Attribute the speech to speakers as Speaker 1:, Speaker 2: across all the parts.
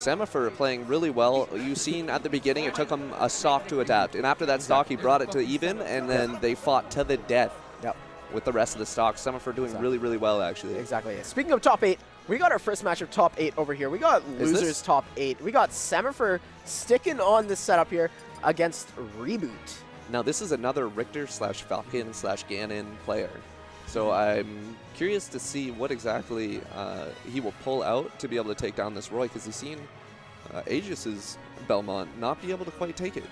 Speaker 1: Semifer playing really well. You've seen at the beginning it took him a stock to adapt, and after that stock he brought it to even, and then they fought to the death with the rest of the stock. Semifer doing really, really well, actually.
Speaker 2: Exactly. Speaking of top 8, we got our first match of top 8 over here. We got losers top 8. We got Semifer sticking on this setup here against Reboot.
Speaker 1: Now this is another Richter/Falcon/Ganon player. So I'm curious to see what exactly he will pull out to be able to take down this Roy, because he's seen Aegis's Belmont not be able to quite take it.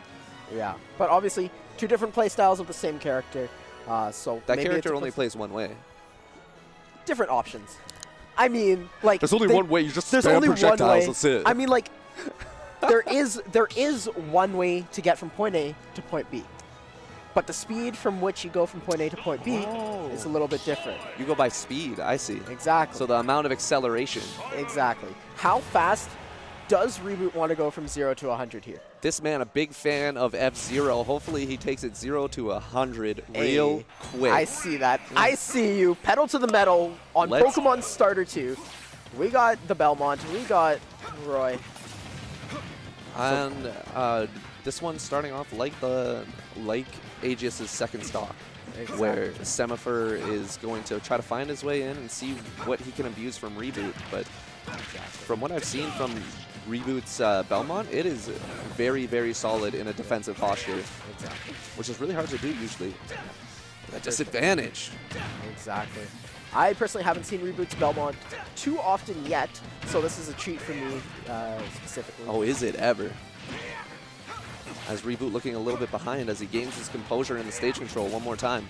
Speaker 2: Yeah, but obviously 2 different play styles of the same character. So
Speaker 1: that character only plays one way.
Speaker 2: Different options. I mean, like
Speaker 1: there's only one way. You just
Speaker 2: there's
Speaker 1: spam
Speaker 2: only
Speaker 1: projectiles.
Speaker 2: one way.
Speaker 1: That's it.
Speaker 2: I mean, like there is one way to get from point A to point B. But the speed from which you go from point A to point B is a little bit different.
Speaker 1: You go by speed, I see.
Speaker 2: Exactly.
Speaker 1: So the amount of acceleration.
Speaker 2: Exactly. How fast does Reboot want to go from 0 to 100 here?
Speaker 1: This man, a big fan of F-Zero. Hopefully he takes it 0 to 100 real quick.
Speaker 2: I see that. I see you. Pedal to the metal on Pokemon Starter 2. We got the Belmont. We got Roy.
Speaker 1: And this one's starting off like Aegis's second stock, where Semifer is going to try to find his way in and see what he can abuse from Reboot. But from what I've seen from Reboot's Belmont, it is very, very solid in a defensive posture, which is really hard to do usually. That disadvantage.
Speaker 2: Exactly. I personally haven't seen Reboot's Belmont too often yet, so this is a treat for me specifically.
Speaker 1: Oh, is it ever? As Reboot looking a little bit behind as he gains his composure in the stage control one more time.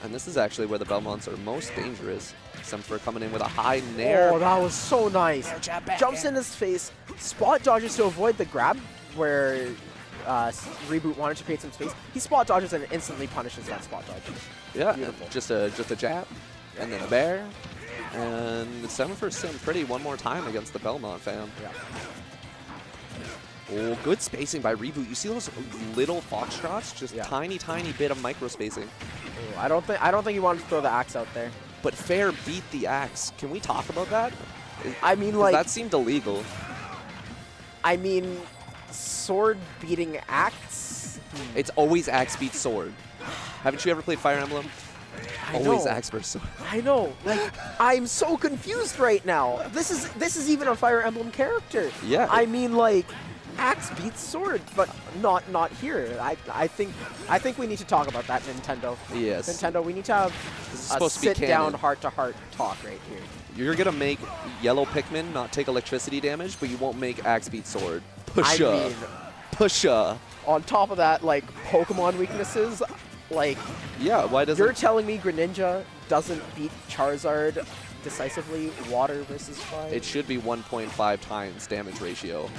Speaker 1: And this is actually where the Belmonts are most dangerous. Semifer coming in with a high nair.
Speaker 2: Oh, that was so nice. Jumps in his face, spot dodges to avoid the grab where Reboot wanted to create some space. He spot dodges and instantly punishes that spot dodge.
Speaker 1: Yeah, just a jab, and then a bear. And Semifer's sitting pretty one more time against the Belmont fam.
Speaker 2: Yeah.
Speaker 1: Oh, good spacing by Reboot. You see those little foxtrots? Just tiny, tiny bit of micro spacing.
Speaker 2: Oh, I don't think you wanted to throw the axe out there.
Speaker 1: But fair beat the axe. Can we talk about that?
Speaker 2: I mean, like
Speaker 1: that seemed illegal.
Speaker 2: I mean, sword beating axe.
Speaker 1: It's always axe beats sword. Haven't you ever played Fire Emblem? Always axe versus sword.
Speaker 2: I know. Like, I'm so confused right now. This is even a Fire Emblem character.
Speaker 1: Yeah.
Speaker 2: I mean, like, axe beats sword, but not here. I think we need to talk about that, Nintendo.
Speaker 1: Yes.
Speaker 2: Nintendo, we need to have a sit-down, heart-to-heart talk right here.
Speaker 1: You're gonna make yellow Pikmin not take electricity damage, but you won't make axe beat sword. Pusha.
Speaker 2: I mean,
Speaker 1: Pusha.
Speaker 2: On top of that, like, Pokemon weaknesses, like...
Speaker 1: Yeah, why doesn't...
Speaker 2: You're telling me Greninja doesn't beat Charizard decisively, water versus fire?
Speaker 1: It should be 1.5 times damage ratio,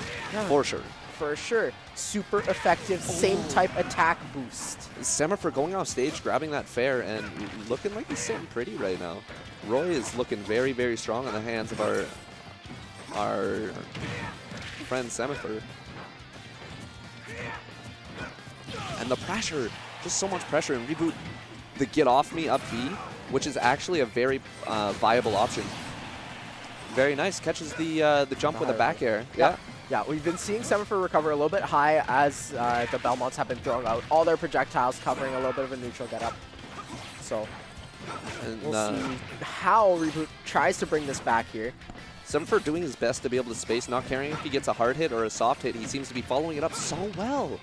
Speaker 1: for sure.
Speaker 2: For sure. Super effective, same type attack boost.
Speaker 1: Semifer going off stage, grabbing that fair, and looking like he's sitting pretty right now. Roy is looking very, very strong in the hands of our friend Semifer. And the pressure, just so much pressure, and Reboot the get off me up B, which is actually a very viable option. Very nice, catches the jump with a back air. Yeah.
Speaker 2: Yeah, we've been seeing Semifer recover a little bit high as the Belmonts have been throwing out all their projectiles, covering a little bit of a neutral get up. So we'll see how Reboot tries to bring this back here.
Speaker 1: Semifer doing his best to be able to space, not caring if he gets a hard hit or a soft hit. He seems to be following it up so well.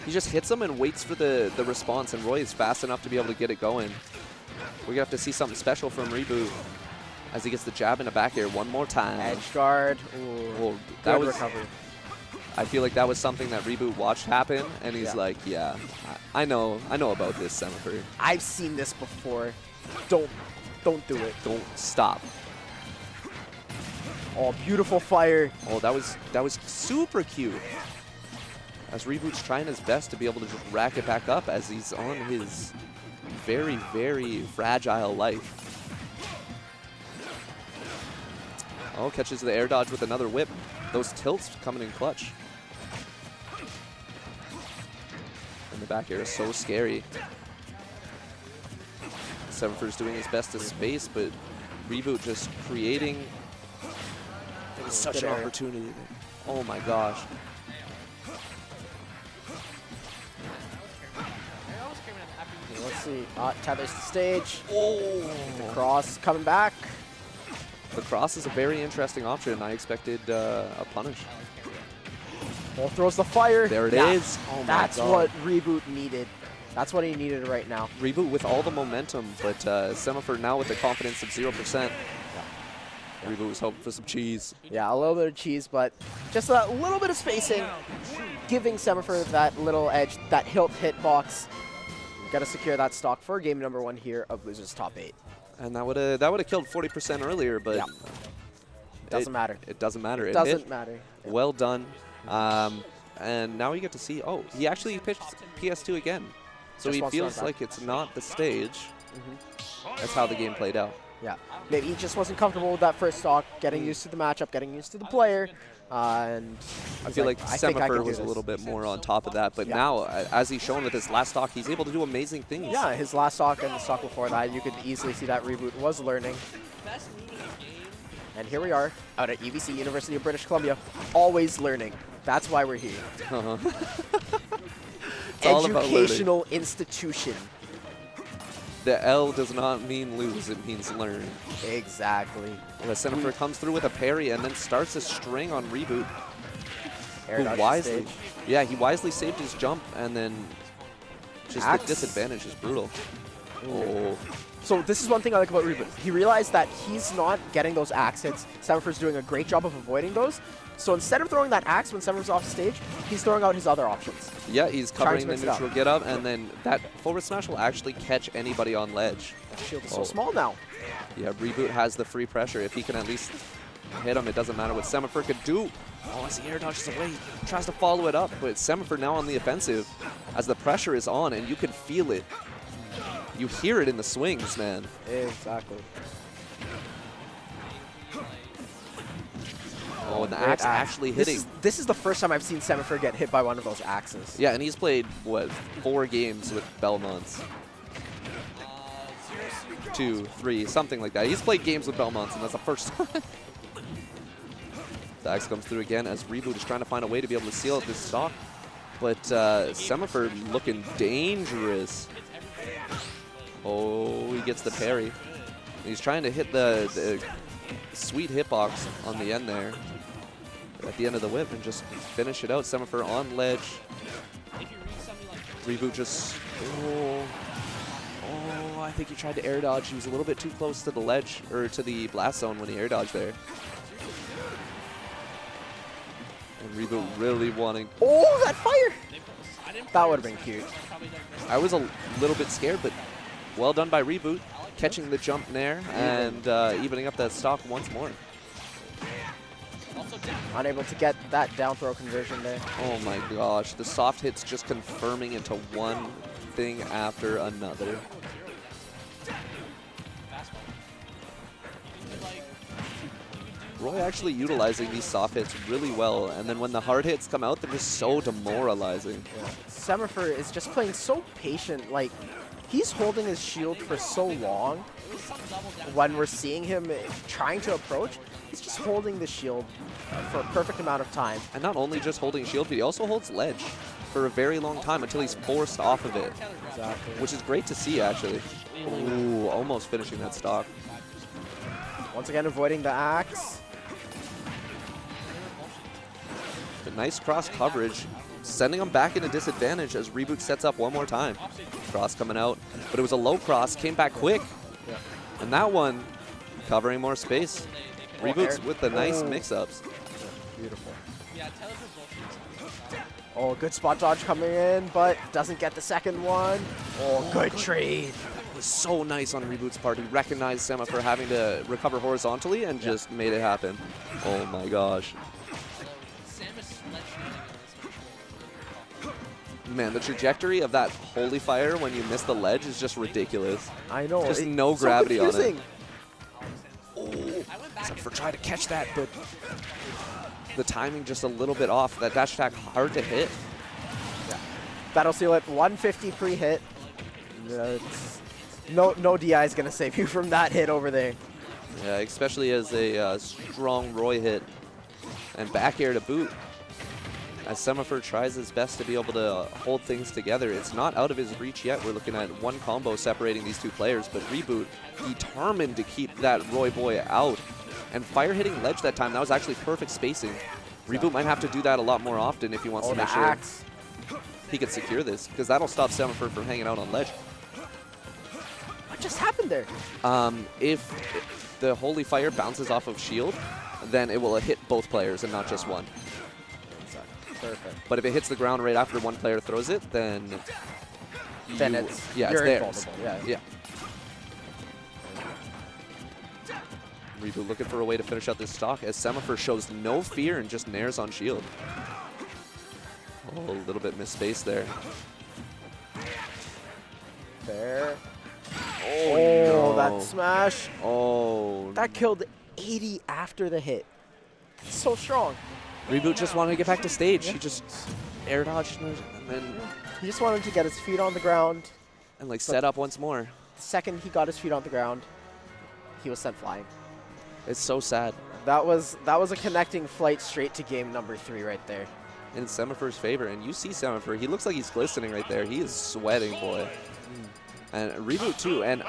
Speaker 1: He just hits him and waits for the response, and Roy is fast enough to be able to get it going. We're going to have to see something special from Reboot as he gets the jab in the back air one more time.
Speaker 2: Edge guard. Ooh, that was recovery.
Speaker 1: I feel like that was something that Reboot watched happen, and he's like, yeah, I know about this, Semifer.
Speaker 2: I've seen this before. Don't do it.
Speaker 1: Don't stop.
Speaker 2: Oh, beautiful fire.
Speaker 1: Oh, that was super cute. As Reboot's trying his best to be able to just rack it back up as he's on his very, very fragile life. Oh, catches the air dodge with another whip. Those tilts coming in clutch. And the back air is so scary. Semifer's doing his best to space, but Reboot just creating Such an opportunity. Oh my gosh.
Speaker 2: Let's see. Tethers the stage.
Speaker 1: Oh.
Speaker 2: The cross coming back.
Speaker 1: The cross is a very interesting option. I expected a punish.
Speaker 2: Ball throws the fire.
Speaker 1: There it is. Oh my
Speaker 2: That's
Speaker 1: God.
Speaker 2: what Reboot needed. That's what he needed right now.
Speaker 1: Reboot with all the momentum, but Semifer now with the confidence of 0%. Reboot was hoping for some cheese.
Speaker 2: Yeah, a little bit of cheese, but just a little bit of spacing, giving Semifer that little edge, that hilt hitbox. Got to secure that stock for game number 1 here of Losers Top 8.
Speaker 1: And that would have killed 40% earlier, but
Speaker 2: yeah. Doesn't matter.
Speaker 1: It doesn't matter. It
Speaker 2: doesn't matter. Yeah.
Speaker 1: Well done. And now we get to see, oh, he actually pitched PS2 again. So
Speaker 2: Just
Speaker 1: he feels like it's not the stage. That's how the game played out.
Speaker 2: Yeah. Maybe he just wasn't comfortable with that first stock, getting used to the matchup, getting used to the player. And
Speaker 1: I feel like Semifer was a little bit more on top of that, but now, as he's shown with his last stock, he's able to do amazing things.
Speaker 2: Yeah, his last stock and the stock before that, you could easily see that Reboot was learning. And here we are, out at UBC, University of British Columbia, always learning. That's why we're here. Educational institution.
Speaker 1: The L does not mean lose, it means learn.
Speaker 2: Exactly.
Speaker 1: Well, Semifer comes through with a parry and then starts a string on Reboot.
Speaker 2: Who wisely,
Speaker 1: he wisely saved his jump, and then just the disadvantage is brutal. Oh.
Speaker 2: So this is one thing I like about Reboot. He realized that he's not getting those axe hits. Semifer's doing a great job of avoiding those. So instead of throwing that axe when Semifer's off stage, he's throwing out his other options.
Speaker 1: Yeah, he's covering the neutral get up, and then that forward smash will actually catch anybody on ledge.
Speaker 2: That shield is so small now.
Speaker 1: Yeah, Reboot has the free pressure. If he can at least hit him, it doesn't matter what Semifer could do. Oh, as he air dodges away, tries to follow it up, but Semifer now on the offensive as the pressure is on, and you can feel it. You hear it in the swings, man.
Speaker 2: Exactly.
Speaker 1: Oh, and the axe actually hitting.
Speaker 2: This is the first time I've seen Semifer get hit by one of those axes.
Speaker 1: Yeah, and he's played, what, 4 games with Belmonts? 2, 3, something like that. He's played games with Belmonts, and that's the first time. The axe comes through again as Reboot is trying to find a way to be able to seal out this stock. But Semifer looking dangerous. Oh, he gets the parry. He's trying to hit the sweet hitbox on the end there. At the end of the whip and just finish it out. Semifer on ledge. Reboot just... Oh, I think he tried to air dodge. He was a little bit too close to the ledge, or to the blast zone when he air dodged there. And Reboot really wanting...
Speaker 2: Oh, that fire! That would have been cute.
Speaker 1: I was a little bit scared, but well done by Reboot. Catching the jump there and evening up that stock once more.
Speaker 2: Unable to get that down throw conversion there.
Speaker 1: Oh my gosh, the soft hits just confirming into one thing after another. Roy actually utilizing these soft hits really well, and then when the hard hits come out, they're just so demoralizing.
Speaker 2: Yeah. Semifer is just playing so patient, like, he's holding his shield for so long. When we're seeing him trying to approach, he's just holding the shield for a perfect amount of time.
Speaker 1: And not only just holding shield, but he also holds ledge for a very long time until he's forced off of it.
Speaker 2: Exactly.
Speaker 1: Which is great to see, actually. Ooh, almost finishing that stock.
Speaker 2: Once again, avoiding the axe.
Speaker 1: But nice cross coverage, sending him back into disadvantage as Reboot sets up one more time. Cross coming out, but it was a low cross, came back quick.
Speaker 2: Yeah.
Speaker 1: And that one, covering more space. Reboot's with the nice mix-ups.
Speaker 2: Beautiful. Oh, good spot dodge coming in, but doesn't get the second one. Oh, good trade.
Speaker 1: It was so nice on Reboot's part. He recognized Semifer having to recover horizontally and just made it happen. Oh my gosh. Man, the trajectory of that holy fire when you miss the ledge is just ridiculous.
Speaker 2: I know.
Speaker 1: Just no gravity on it.
Speaker 2: Oh,
Speaker 1: Semifer tried to catch that, but the timing just a little bit off. That dash attack hard to hit.
Speaker 2: Yeah. That'll seal it. 150 pre-hit. No DI is going to save you from that hit over there.
Speaker 1: Yeah, especially as a strong Roy hit And back air to boot. As Semifer tries his best to be able to hold things together. It's not out of his reach yet. We're looking at one combo separating these two players, but Reboot determined to keep that Roy Boy out. And fire hitting ledge that time, that was actually perfect spacing. Reboot might have to do that a lot more often if he wants to make sure he can secure this, because that'll stop Semifer from hanging out on ledge.
Speaker 2: What just happened there?
Speaker 1: If the Holy Fire bounces off of shield, then it will hit both players and not just one.
Speaker 2: Perfect.
Speaker 1: But if it hits the ground right after one player throws it, then
Speaker 2: it's
Speaker 1: it's
Speaker 2: you're
Speaker 1: theirs.
Speaker 2: invulnerable.
Speaker 1: Yeah. Reboot looking for a way to finish out this stock as Semifer shows no fear and just nairs on shield. Oh, a little bit misspaced there.
Speaker 2: There.
Speaker 1: Oh,
Speaker 2: no.
Speaker 1: no.
Speaker 2: That smash.
Speaker 1: Oh.
Speaker 2: That killed 80 after the hit. It's so strong.
Speaker 1: Reboot just wanted to get back to stage. He just air dodged and then
Speaker 2: He just wanted to get his feet on the ground.
Speaker 1: and like set up once more.
Speaker 2: The second he got his feet on the ground, he was sent flying.
Speaker 1: It's so sad.
Speaker 2: That was a connecting flight straight to game number 3 right there.
Speaker 1: In Semifer's favor, and you see Semifer, he looks like he's glistening right there. He is sweating, boy. And Reboot too, and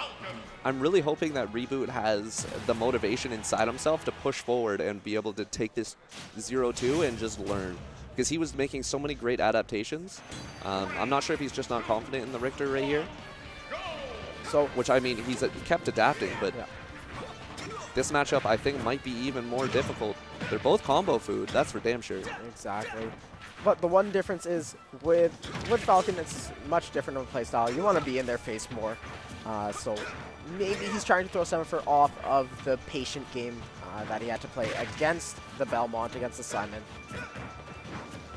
Speaker 1: I'm really hoping that Reboot has the motivation inside himself to push forward and be able to take this 0-2 and just learn. Because he was making so many great adaptations. I'm not sure if he's just not confident in the Richter right here.
Speaker 2: So,
Speaker 1: Which, I mean, he's kept adapting, but
Speaker 2: yeah.
Speaker 1: this matchup, I think, might be even more difficult. They're both combo food, that's for damn sure.
Speaker 2: Exactly. But the one difference is with Falcon, it's much different of a playstyle. You want to be in their face more. So maybe he's trying to throw Semifer off of the patient game that he had to play against the Belmont, against the Simon.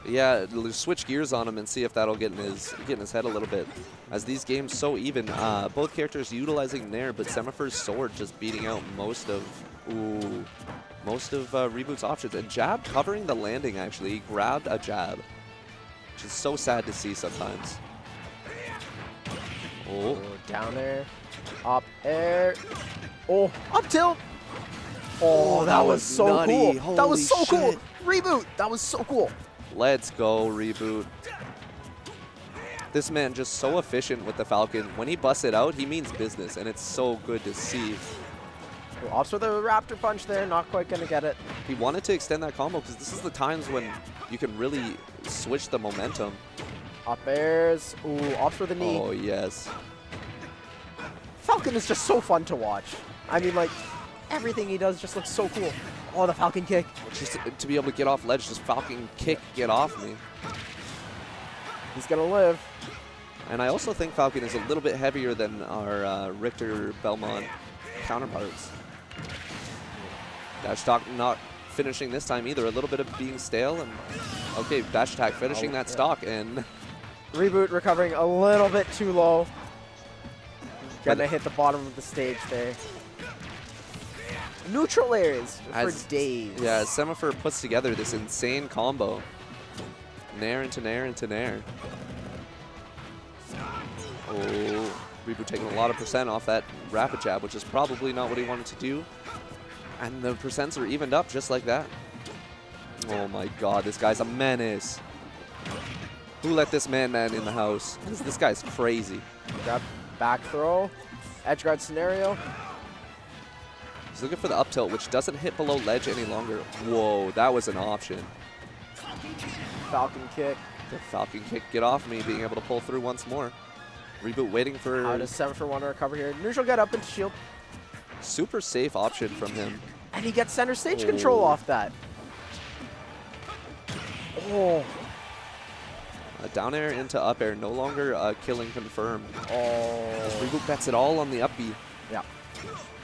Speaker 1: Yeah, switch gears on him and see if that'll get in his head a little bit. As these games so even, both characters utilizing Nair, but Semifer's sword just beating out most of Reboot's options. And jab covering the landing, actually. He grabbed a jab, which is so sad to see sometimes. Oh.
Speaker 2: Down there. Up air. Oh, up tilt. Oh, that was so
Speaker 1: nutty.
Speaker 2: cool. That was so
Speaker 1: Holy
Speaker 2: cool.
Speaker 1: shit.
Speaker 2: Reboot. That was so cool.
Speaker 1: Let's go, Reboot. This man just so efficient with the Falcon. When he busts it out, he means business, and it's so good to see.
Speaker 2: Opts for the Raptor Punch there, not quite going to get it.
Speaker 1: He wanted to extend that combo because this is the times when you can really switch the momentum.
Speaker 2: Up airs. Ooh, opts for the knee.
Speaker 1: Oh, yes.
Speaker 2: Falcon is just so fun to watch. I mean, like, everything he does just looks so cool. Oh, the Falcon kick.
Speaker 1: Just to be able to get off ledge, just Falcon kick, get off me.
Speaker 2: He's going to live.
Speaker 1: And I also think Falcon is a little bit heavier than our Richter Belmont counterparts. Dash stock not finishing this time either. A little bit of being stale. And okay, dash attack finishing that stock. And
Speaker 2: Reboot recovering a little bit too low. Gonna hit the bottom of the stage there. Neutral areas for days.
Speaker 1: Yeah, Semifer puts together this insane combo. Nair into Nair into Nair. Oh, Reboot taking a lot of percent off that rapid jab, which is probably not what he wanted to do. And the percents are evened up just like that. Oh my god, this guy's a menace. Who let this man in the house? This guy's crazy.
Speaker 2: Grab back throw. Edge guard scenario.
Speaker 1: He's looking for the up tilt, which doesn't hit below ledge any longer. Whoa, that was an option.
Speaker 2: Falcon kick.
Speaker 1: The Falcon kick, get off me, being able to pull through once more. Reboot waiting for...
Speaker 2: How does Semifer want to recover here? Neutral get up into shield.
Speaker 1: Super safe option from him.
Speaker 2: And he gets center stage control off that. Oh.
Speaker 1: Down air into up air, no longer killing confirmed.
Speaker 2: Oh.
Speaker 1: Reboot bets it all on the up B.
Speaker 2: Yeah.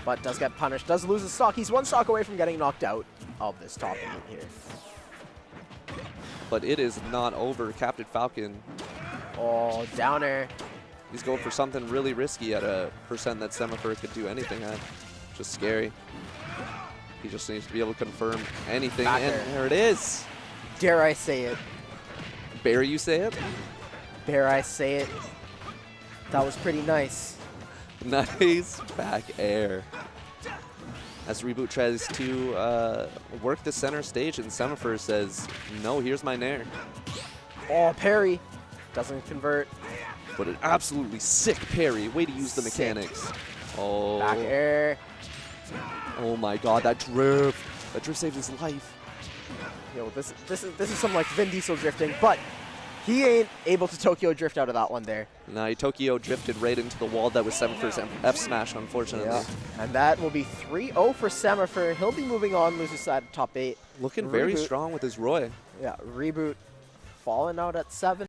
Speaker 2: But does get punished. Does lose his stock. He's one stock away from getting knocked out of this top 8 here.
Speaker 1: But it is not over. Captain Falcon.
Speaker 2: Oh, down air.
Speaker 1: He's going for something really risky at a percent that Semifer could do anything at. Just scary. He just needs to be able to confirm anything.
Speaker 2: Back
Speaker 1: and
Speaker 2: air.
Speaker 1: there it is.
Speaker 2: Dare I say it?
Speaker 1: Dare you say it?
Speaker 2: Dare I say it? That was pretty nice.
Speaker 1: Nice back air. as Reboot tries to work the center stage, and Semifer says, no, here's my nair.
Speaker 2: Oh, parry. Doesn't convert.
Speaker 1: But an absolutely sick parry. Way to use the mechanics. Oh.
Speaker 2: Back air.
Speaker 1: Oh my god, that drift. That drift saved his life.
Speaker 2: Yo, this is some like Vin Diesel drifting, but he ain't able to Tokyo drift out of that one there.
Speaker 1: Nah, Tokyo drifted right into the wall that was Semifer's F smash, unfortunately.
Speaker 2: Yeah. And that will be 3-0 for Semifer. He'll be moving on, loses side of top 8.
Speaker 1: Looking very strong with his Roy.
Speaker 2: Yeah, Reboot falling out at 7.